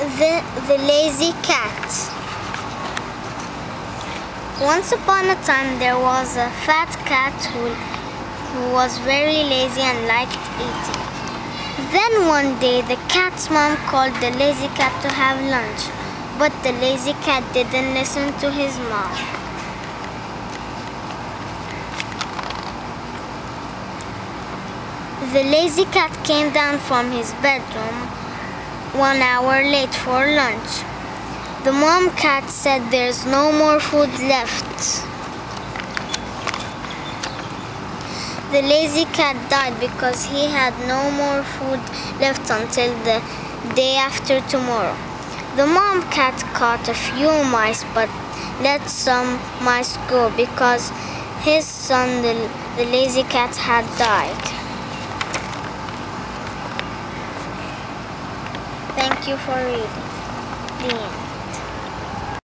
The lazy cat. Once upon a time there was a fat cat who was very lazy and liked eating. Then one day the cat's mom called the lazy cat to have lunch, but the lazy cat didn't listen to his mom. The lazy cat came down from his bedroom 1 hour late for lunch. The mom cat said there's no more food left. The lazy cat died because he had no more food left until the day after tomorrow. The mom cat caught a few mice but let some mice go because his son, the lazy cat, had died. Thank you for reading. The end.